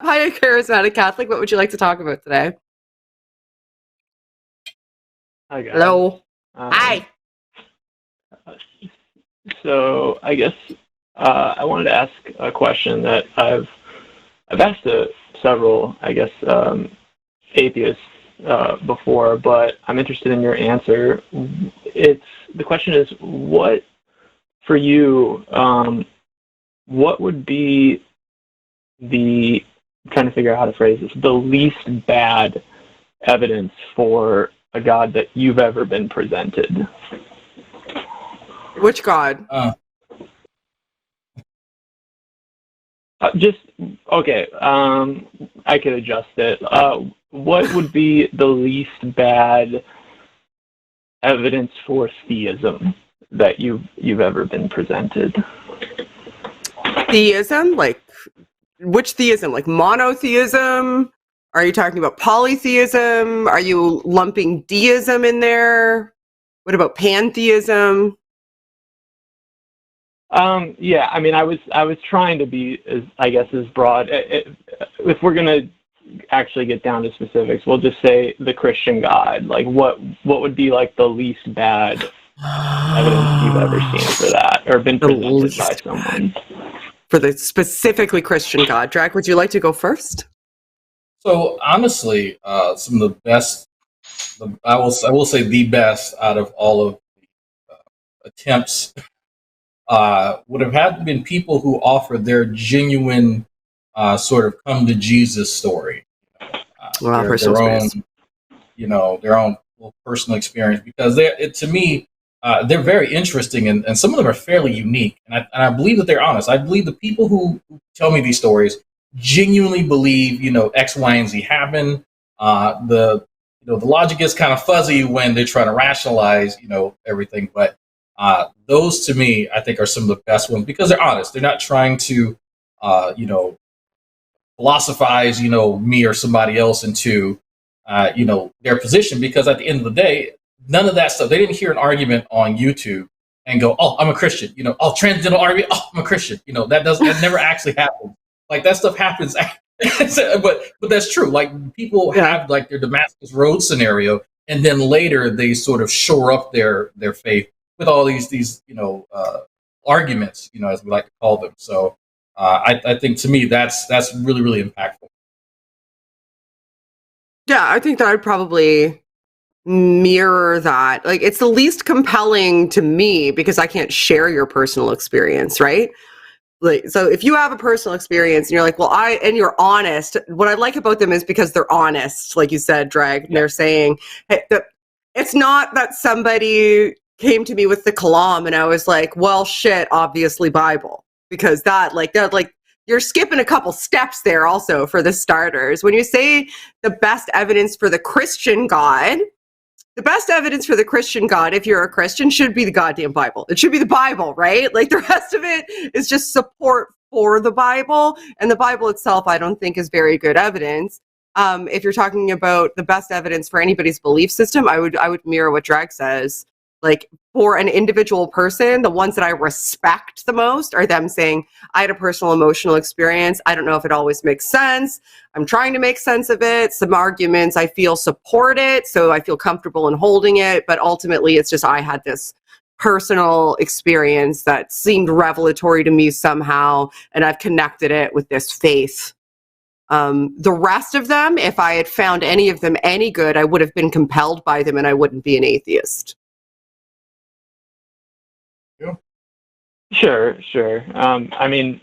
Hi, Charismatic Catholic. What would you like to talk about today? Hi guys. Hello. Um, Hi. so I guess I wanted to ask a question that I've asked to several, I guess, atheists before, but I'm interested in your answer. The question is, what for you? What would be I'm trying to figure out how to phrase this, the least bad evidence for a God that you've ever been presented? Which God? Just okay. I could adjust it. What would be the least bad evidence for theism that you've ever been presented? Theism? Like, which theism? Like monotheism? Are you talking about polytheism? Are you lumping deism in there? What about pantheism? Yeah, I mean, I was trying to be as broad. If we're gonna actually get down to specifics, we'll just say the Christian God. Like, what would be like the least bad evidence you've ever seen for that, or been presented by someone? For the specifically Christian God. Drag, would you like to go first? So honestly, some of the best, I will say the best out of all of the attempts would have had been people who offer their genuine sort of come to Jesus story, their own, their own personal experience, because to me, they're very interesting, and some of them are fairly unique, and I believe that they're honest. I believe the people who tell me these stories genuinely believe, X, Y, and Z happen. The logic is kind of fuzzy when they're trying to rationalize, everything, but those to me, I think, are some of the best ones because they're honest. They're not trying to, philosophize, me or somebody else into, their position. Because at the end of the day, none of that stuff. They didn't hear an argument on YouTube and go, "Oh, I'm a Christian." "Oh, transcendental argument. Oh, I'm a Christian." That never actually happens. Like that stuff happens, but that's true. Like people have like their Damascus Road scenario, and then later they sort of shore up their faith with all these arguments, as we like to call them. So I think to me that's really, really impactful. Yeah, I think that I'd probably mirror that. Like, it's the least compelling to me because I can't share your personal experience, right? Like, so if you have a personal experience and you're like, well, and you're honest, what I like about them is because they're honest, like you said, Drag, and they're saying, hey, it's not that somebody came to me with the kalam and I was like, well, shit, obviously Bible, because that you're skipping a couple steps there also for the starters. When you say the best evidence for the Christian God, the best evidence for the Christian God, if you're a Christian, should be the goddamn Bible. It should be the Bible, right? Like the rest of it is just support for the Bible. And the Bible itself, I don't think is very good evidence. If you're talking about the best evidence for anybody's belief system, I would mirror what Drag says. Like for an individual person, the ones that I respect the most are them saying, I had a personal emotional experience. I don't know if it always makes sense. I'm trying to make sense of it. Some arguments I feel support it, so I feel comfortable in holding it. But ultimately, it's just I had this personal experience that seemed revelatory to me somehow, and I've connected it with this faith. The rest of them, if I had found any of them any good, I would have been compelled by them and I wouldn't be an atheist. Sure. I mean,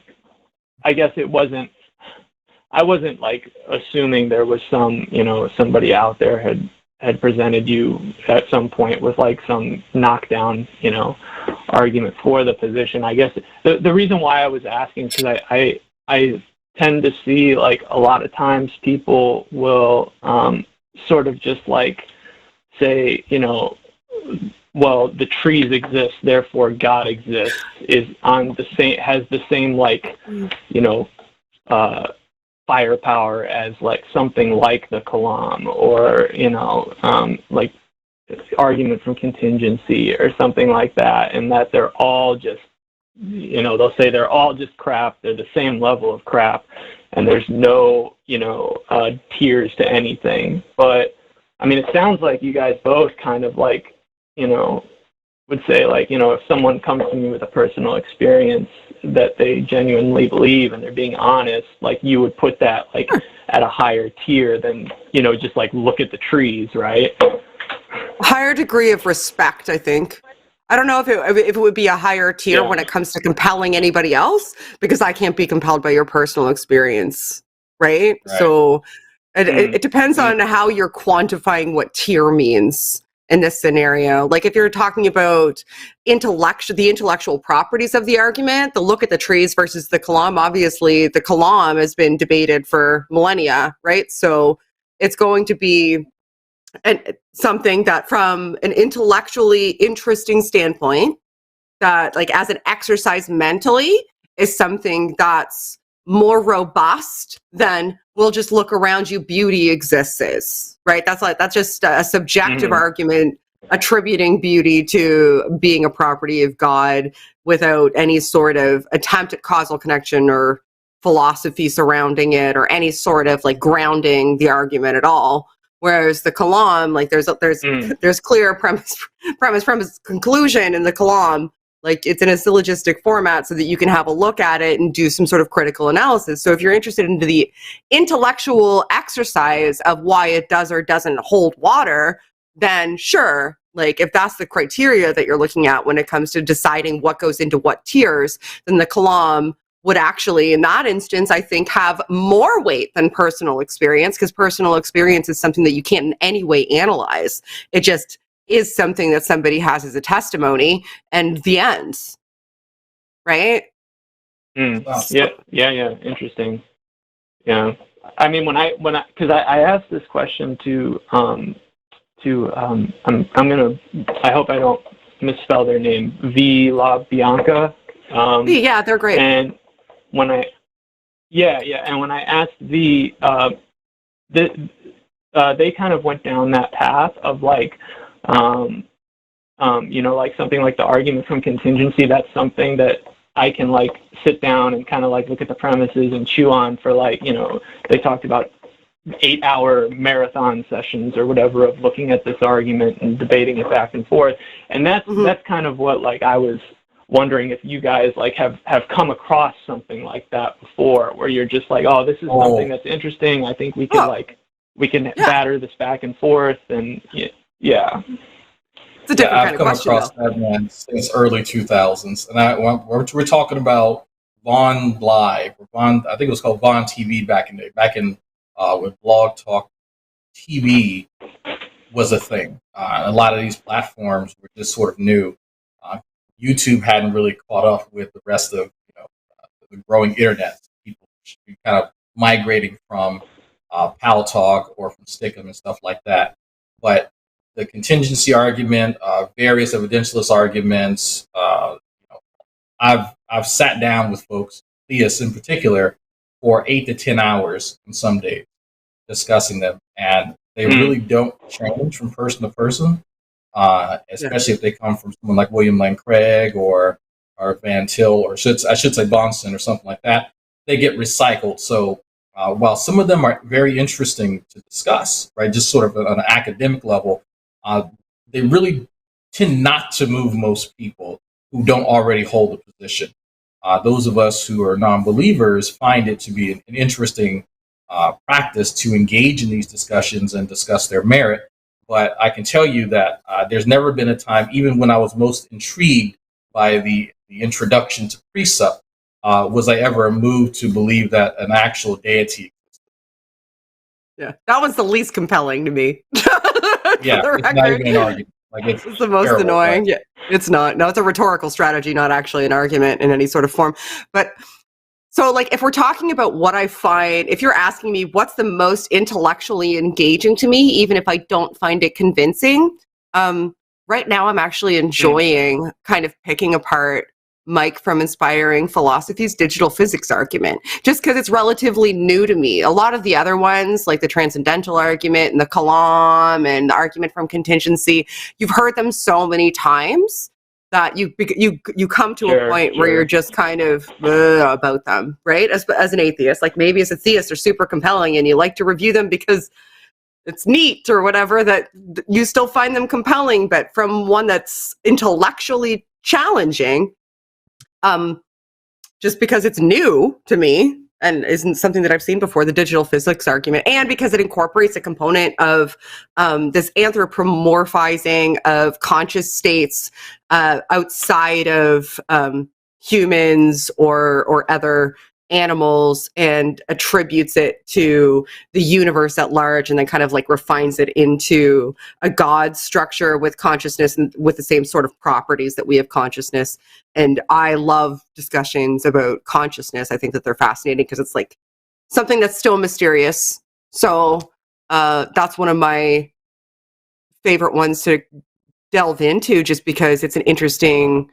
I guess I wasn't like assuming there was somebody out there had presented you at some point with like some knockdown, argument for the position. I guess the reason why I was asking is because I tend to see like a lot of times people will sort of just like say, well, the trees exist, therefore God exists, has the same like, firepower as like something like the Kalam, or like argument from contingency or something like that, and that they're all just you know, they'll say they're all just crap. They're the same level of crap, and there's no, you know, tiers to anything. But I mean, it sounds like you guys both kind of like, you know, would say like, you know, if someone comes to me with a personal experience that they genuinely believe and they're being honest, like you would put that like at a higher tier than, you know, just like look at the trees, right? Higher degree of respect, I think. I don't know if it would be a higher tier when it comes to compelling anybody else, because I can't be compelled by your personal experience, right? So it depends on how you're quantifying what tier means in this scenario. Like if you're talking about the intellectual properties of the argument, the look at the trees versus the kalam, obviously the kalam has been debated for millennia, right? So it's going to be something that from an intellectually interesting standpoint, that like as an exercise mentally is something that's more robust than we'll just look around you, beauty exists, right? That's just a subjective argument attributing beauty to being a property of God without any sort of attempt at causal connection or philosophy surrounding it or any sort of like grounding the argument at all. Whereas the kalam, like there's clear premise, conclusion in the kalam. Like it's in a syllogistic format so that you can have a look at it and do some sort of critical analysis. So if you're interested into the intellectual exercise of why it does or doesn't hold water, then sure, like if that's the criteria that you're looking at when it comes to deciding what goes into what tiers, then the kalam would actually, in that instance, I think, have more weight than personal experience, because personal experience is something that you can't in any way analyze. It just is something that somebody has as a testimony, and the ends, right? Yeah. Interesting. Yeah. I mean, because I asked this question to I'm gonna, I hope I don't misspell their name, V La Bianca. Yeah, they're great. And when I asked they kind of went down that path of like, you know, like something like the argument from contingency. That's something that I can like sit down and kind of like look at the premises and chew on for like, you know, they talked about 8-hour marathon sessions or whatever of looking at this argument and debating it back and forth. And that's kind of what like I was wondering if you guys like have come across something like that before, where you're just like, oh, this is something that's interesting. I think we can batter this back and forth, and yeah. It's a different kind I've of come question, across though. that one since early 2000s, and we're talking about Vaughn Live, or Vaughn, I think it was called Vaughn TV back in when Blog Talk TV was a thing. A lot of these platforms were just sort of new. YouTube hadn't really caught up with the rest of the growing internet. People should be kind of migrating from Pal Talk or from Stickum and stuff like that. But the contingency argument, various evidentialist arguments, I've sat down with folks, theists in particular, for 8 to 10 hours on some days discussing them, and they really don't change from person to person. Especially if they come from someone like William Lane Craig or Van Til, or I should say Bonston or something like that. They get recycled. So while some of them are very interesting to discuss, right, just sort of on an academic level, they really tend not to move most people who don't already hold a position. Those of us who are non-believers find it to be an interesting practice to engage in these discussions and discuss their merit. But I can tell you that there's never been a time, even when I was most intrigued by the introduction to precept, was I ever moved to believe that an actual deity existed. Yeah, that one's the least compelling to me. Yeah, it's not even an argument. Like it's the most terrible, annoying. right? Yeah, it's not. No, it's a rhetorical strategy, not actually an argument in any sort of form. But so, like, if we're talking about what I find, if you're asking me what's the most intellectually engaging to me, even if I don't find it convincing, right now I'm actually enjoying kind of picking apart Mike from Inspiring Philosophy's digital physics argument, just because it's relatively new to me. A lot of the other ones, like the transcendental argument and the kalam and the argument from contingency, you've heard them so many times that you come to a Sure, point where sure. you're just kind of about them, right? As an atheist, like maybe as a theist, they're super compelling, and you like to review them because it's neat or whatever, that you still find them compelling. But from one that's intellectually challenging, just because it's new to me and isn't something that I've seen before, the digital physics argument, and because it incorporates a component of this anthropomorphizing of conscious states outside of humans or other animals, and attributes it to the universe at large, and then kind of like refines it into a God structure with consciousness and with the same sort of properties that we have consciousness. And I love discussions about consciousness. I think that they're fascinating because it's like something that's still mysterious. So that's one of my favorite ones to delve into, just because it's an interesting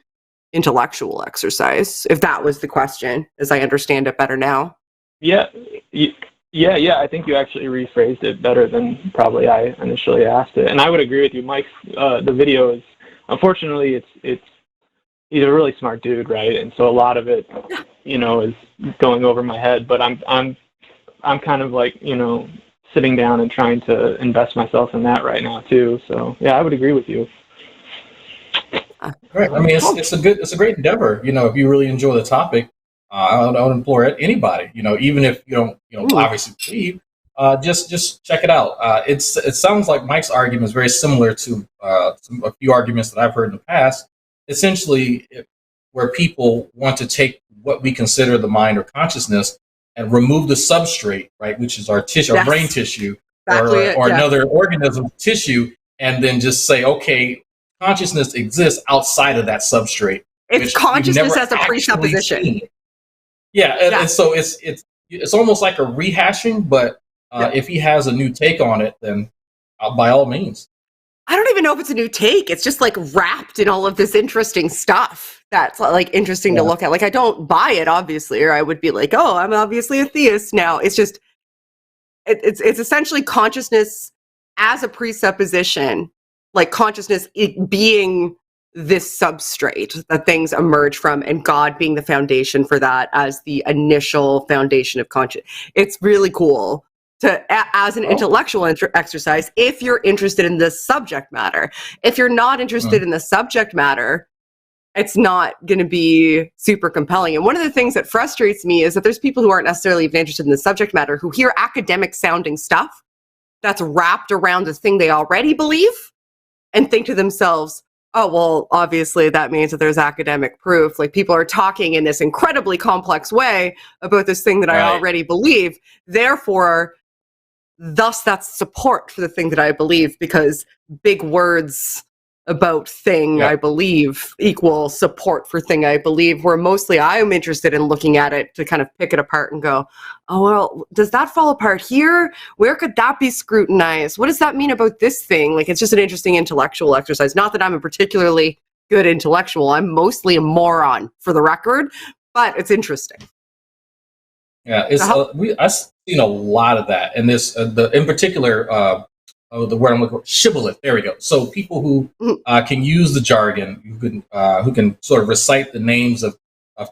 intellectual exercise, if that was the question, as I understand it better now. Yeah, I think you actually rephrased it better than probably I initially asked it, and I would agree with you, Mike. The video is, unfortunately, it's he's a really smart dude, right? And so a lot of it, is going over my head. But I'm kind of like, sitting down and trying to invest myself in that right now too. So yeah, I would agree with you. Right. I mean, it's a great endeavor. If you really enjoy the topic, I would implore even if you don't, obviously believe, just check it out. It sounds like Mike's argument is very similar to a few arguments that I've heard in the past. Essentially, where people want to take what we consider the mind or consciousness and remove the substrate, right, which is our tissue, our brain tissue, or another organism tissue, and then just say, okay, consciousness exists outside of that substrate. It's consciousness as a presupposition. And so it's almost like a rehashing, but if he has a new take on it, then by all means. I don't even know if it's a new take. It's just like wrapped in all of this interesting stuff that's like interesting to look at. Like, I don't buy it, obviously, or I would be like, oh, I'm obviously a theist now. It's just, it's essentially consciousness as a presupposition, like consciousness being this substrate that things emerge from, and God being the foundation for that as the initial foundation of conscious. It's really cool as an intellectual exercise if you're interested in this subject matter. If you're not interested in the subject matter, it's not going to be super compelling. And one of the things that frustrates me is that there's people who aren't necessarily even interested in the subject matter who hear academic sounding stuff that's wrapped around the thing they already believe and think to themselves, oh, well, obviously that means that there's academic proof. Like, people are talking in this incredibly complex way about this thing that I already believe. Therefore, thus that's support for the thing that I believe, because big words about thing I believe equal support for thing I believe, where mostly I'm interested in looking at it to kind of pick it apart and go, oh, well, does that fall apart here? Where could that be scrutinized? What does that mean about this thing? Like, it's just an interesting intellectual exercise. Not that I'm a particularly good intellectual. I'm mostly a moron, for the record, but it's interesting. Yeah, I've seen a lot of that, and this in particular, the word I'm looking for, shibboleth. There we go. So people who can use the jargon, who can sort of recite the names of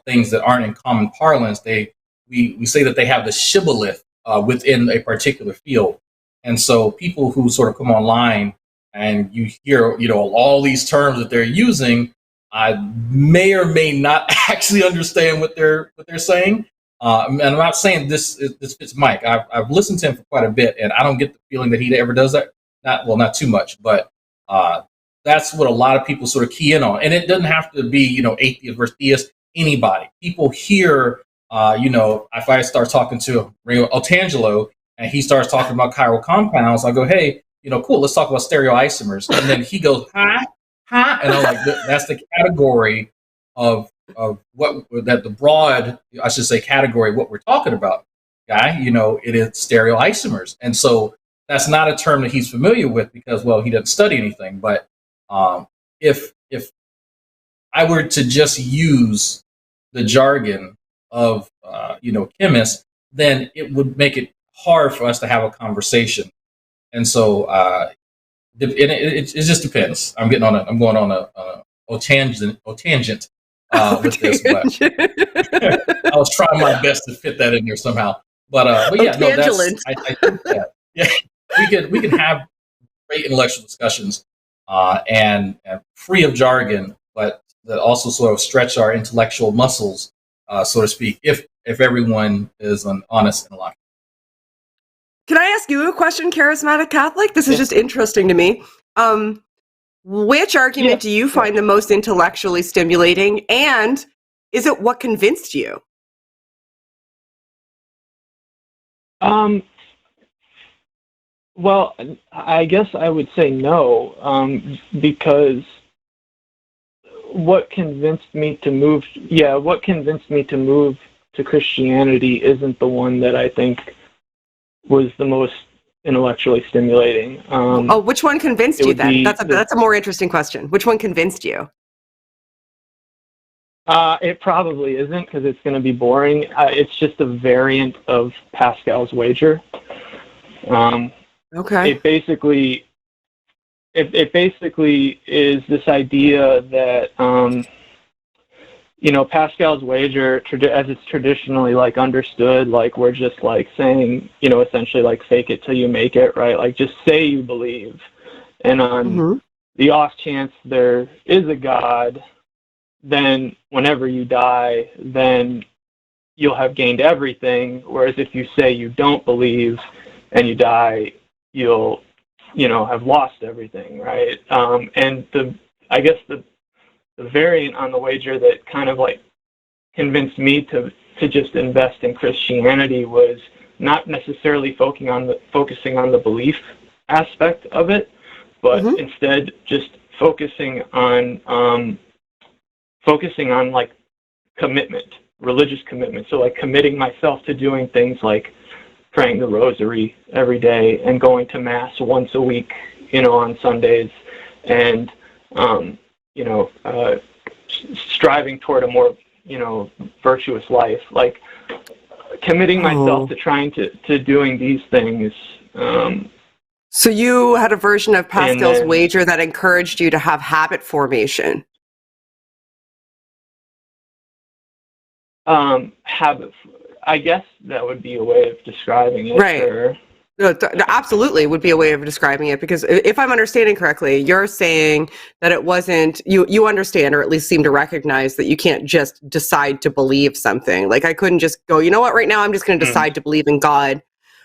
things that aren't in common parlance. We say that they have the shibboleth within a particular field, and so people who sort of come online and you hear all these terms that they're using, I may or may not actually understand what they're saying. And I'm not saying this fits Mike. I've listened to him for quite a bit, and I don't get the feeling that he ever does that. Not too much, but that's what a lot of people sort of key in on. And it doesn't have to be, atheist versus theist, anybody. People hear, if I start talking to Otangelo and he starts talking about chiral compounds, I go, hey, cool, let's talk about stereoisomers. And then he goes, huh? And I'm like, that's the category of what that the broad, I should say, category of what we're talking about, guy. It is stereoisomers, and so that's not a term that he's familiar with because, well, he doesn't study anything. But if I were to just use the jargon of chemists, then it would make it hard for us to have a conversation. And so it just depends. I'm going on a tangent with this, but I was trying my best to fit that in there somehow. But yeah, no, that's I think that yeah, we can have great intellectual discussions and free of jargon, but that also sort of stretch our intellectual muscles, so to speak, if everyone is an honest intellect. Can I ask you a question, Charismatic Catholic? This is just interesting to me. Which argument do you find the most intellectually stimulating, and is it what convinced you? Well, I guess I would say no, because what convinced me to move to Christianity isn't the one that I think was the most intellectually stimulating. Which one convinced you then? That's a more interesting question. Which one convinced you? It probably isn't, because it's going to be boring. It's just a variant of Pascal's wager. Okay. It basically is this idea that Pascal's wager, as it's traditionally like understood, like we're just like saying, essentially like fake it till you make it, right? Like just say you believe, and on the off chance there is a God, then whenever you die, then you'll have gained everything. Whereas if you say you don't believe and you die, you'll have lost everything, right? And I guess the variant on the wager that kind of like convinced me to just invest in Christianity was not necessarily focusing on the belief aspect of it, but instead just focusing on like commitment, religious commitment. So like committing myself to doing things like praying the rosary every day and going to mass once a week, on Sundays, and striving toward a more, virtuous life, like committing myself to trying to doing these things. So you had a version of Pascal's wager that encouraged you to have habit formation. I guess that would be a way of describing it. Right. Or, absolutely would be a way of describing it, because if I'm understanding correctly, you're saying that it wasn't, you understand, or at least seem to recognize that you can't just decide to believe something. Like I couldn't just go, you know what, right now I'm just going to decide to believe in God.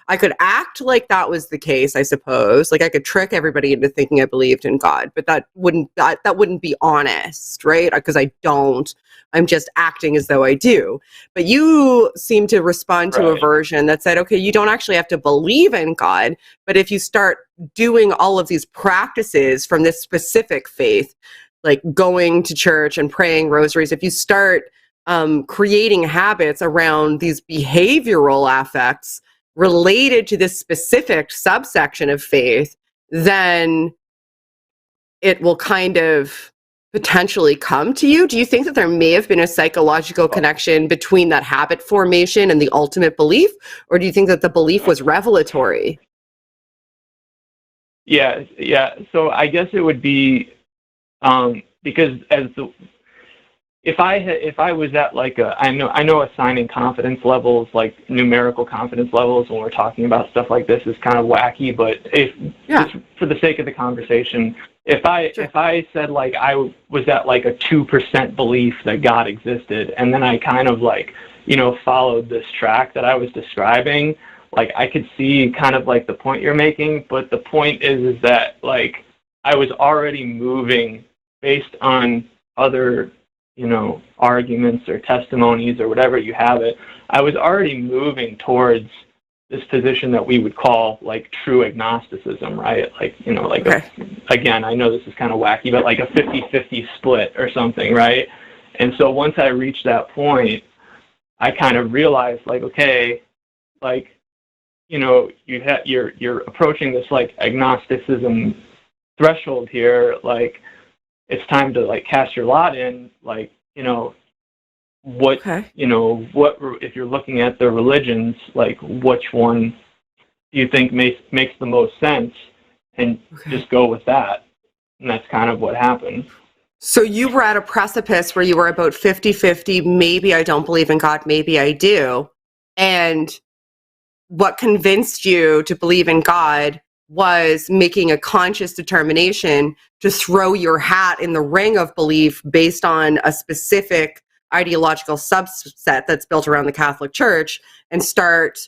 I could act like that was the case, I suppose. Like I could trick everybody into thinking I believed in God, but that wouldn't be honest, right? Because I don't. I'm just acting as though I do. But you seem to respond to a version that said, okay, you don't actually have to believe in God, but if you start doing all of these practices from this specific faith, like going to church and praying rosaries, if you start creating habits around these behavioral affects related to this specific subsection of faith, then it will kind of potentially come to you. Do you think that there may have been a psychological connection between that habit formation and the ultimate belief, or do you think that the belief was revelatory? Yeah. So I guess it would be because if I was at like I know assigning confidence levels, like numerical confidence levels, when we're talking about stuff like this, is kind of wacky. But just for the sake of the conversation, if I said like I was at like a 2% belief that God existed, and then I kind of like followed this track that I was describing, like I could see kind of like the point you're making. But the point is that like I was already moving based on other arguments or testimonies or whatever you have it. I was already moving towards this position that we would call like true agnosticism, right? Like, again, I know this is kind of wacky, but like a 50-50 split or something, right? And so once I reached that point, I kind of realized like, okay, like, you're approaching this like agnosticism threshold here, like it's time to like cast your lot in, like, what if you're looking at the religions, like which one do you think makes the most sense, and just go with that. And that's kind of what happened. So you were at a precipice where you were about 50-50, maybe I don't believe in God, maybe I do. And what convinced you to believe in God was making a conscious determination to throw your hat in the ring of belief based on a specific ideological subset that's built around the Catholic Church and start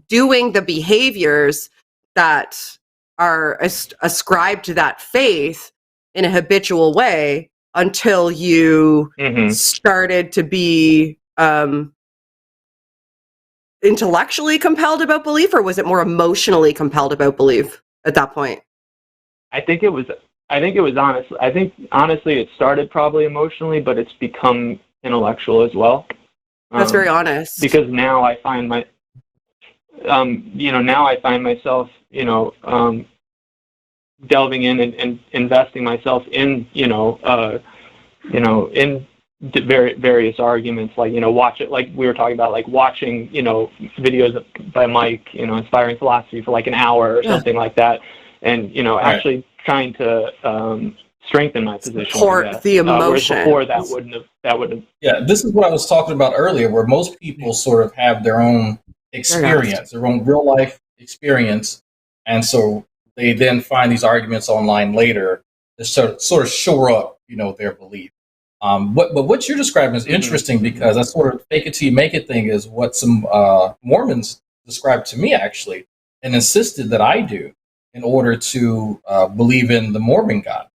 doing the behaviors that are ascribed to that faith in a habitual way until you started to be intellectually compelled about belief, or was it more emotionally compelled about belief at that point? I think it was honest. I think honestly it started probably emotionally, but it's become intellectual as well. That's very honest. Because now I find myself, delving in and investing myself in, in various arguments, like, watch it, like we were talking about, like watching, videos by Mike, Inspiring Philosophy for like an hour or something like that. And, actually trying to strengthen my position. Support the emotion. Before that wouldn't have. Yeah, this is what I was talking about earlier, where most people sort of have their own experience, their own real life experience. And so they then find these arguments online later to sort of shore up, their belief. But what you're describing is interesting because that sort of fake it till you make it thing is what some Mormons described to me, actually, and insisted that I do in order to believe in the Mormon God.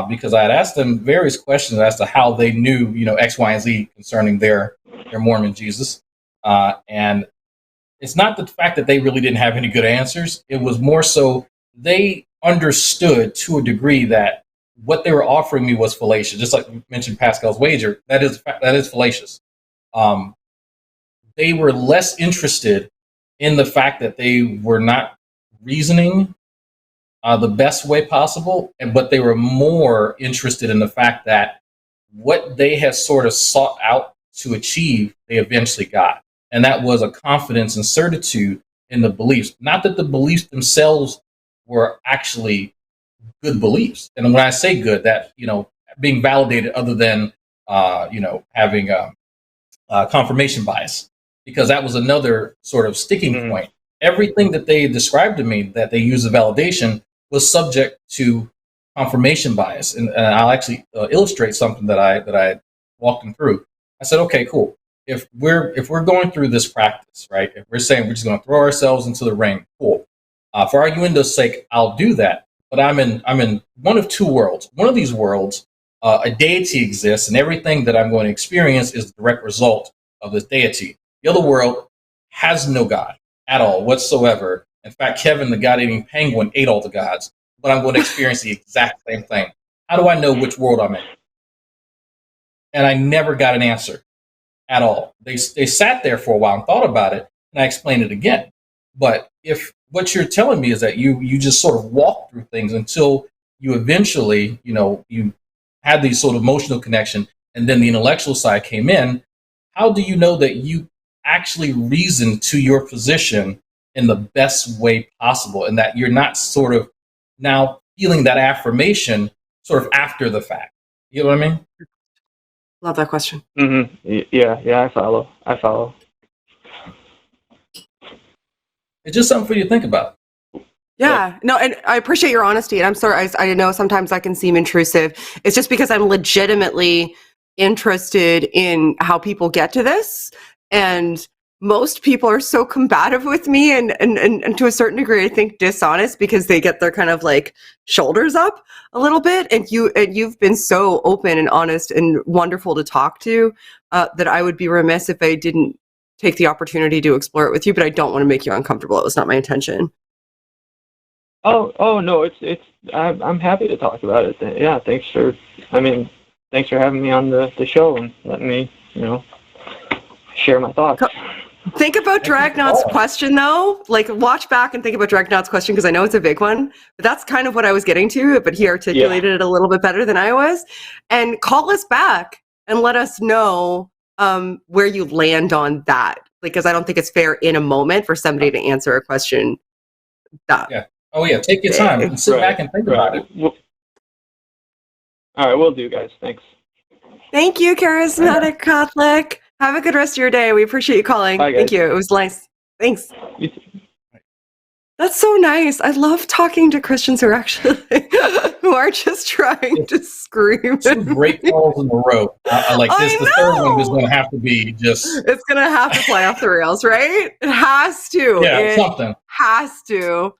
Because I had asked them various questions as to how they knew, X, Y, and Z concerning their Mormon Jesus. And it's not the fact that they really didn't have any good answers. It was more so they understood to a degree that what they were offering me was fallacious. Just like you mentioned Pascal's wager, that is fallacious. They were less interested in the fact that they were not reasoning the best way possible, but they were more interested in the fact that what they had sort of sought out to achieve, they eventually got. And that was a confidence and certitude in the beliefs. Not that the beliefs themselves were actually good beliefs. And when I say good, that, being validated other than, having confirmation bias, because that was another sort of sticking point. Everything that they described to me that they use as validation was subject to confirmation bias. And I'll actually illustrate something that I walked them through. I said, okay, cool. If we're going through this practice, right? If we're saying we're just going to throw ourselves into the ring, cool. For arguendo's sake, I'll do that. But I'm in one of two worlds. One of these worlds, a deity exists, and everything that I'm going to experience is the direct result of this deity. The other world has no God at all whatsoever. In fact, Kevin, the god-eating penguin, ate all the gods. But I'm going to experience the exact same thing. How do I know which world I'm in? And I never got an answer at all. They sat there for a while and thought about it, and I explained it again. But if what you're telling me is that you just sort of walk through things until you eventually, you had these sort of emotional connection, and then the intellectual side came in, how do you know that you actually reasoned to your position in the best way possible, and that you're not sort of now feeling that affirmation sort of after the fact? You know what I mean? Love that question. Yeah, I follow. It's just something for you to think about. Yeah, no, and I appreciate your honesty. And I'm sorry, I know sometimes I can seem intrusive. It's just because I'm legitimately interested in how people get to this. And most people are so combative with me and to a certain degree, I think dishonest because they get their kind of like shoulders up a little bit. And you've been so open and honest and wonderful to talk to that I would be remiss if I didn't take the opportunity to explore it with you, but I don't want to make you uncomfortable. It was not my intention. Oh no, I'm happy to talk about it. Yeah, thanks for having me on the show and letting me, share my thoughts. Think about Dragnaught's question though. Like watch back and think about Dragnaught's question because I know it's a big one, but that's kind of what I was getting to, but he articulated it a little bit better than I was. And call us back and let us know where you land on that, because I don't think it's fair in a moment for somebody to answer a question. Yeah. Oh yeah. Take your time and sit back and think about it. All right, will do, guys. Thanks. Thank you, Charismatic Catholic. Have a good rest of your day. We appreciate you calling. Bye, guys. Thank you. It was nice. Thanks. You too. That's so nice. I love talking to Christians who are actually who are just trying to scream. Two great calls in a row. I like this. The third one is going to have to be just. It's going to have to fly off the rails, right? It has to. Yeah, it something. has to.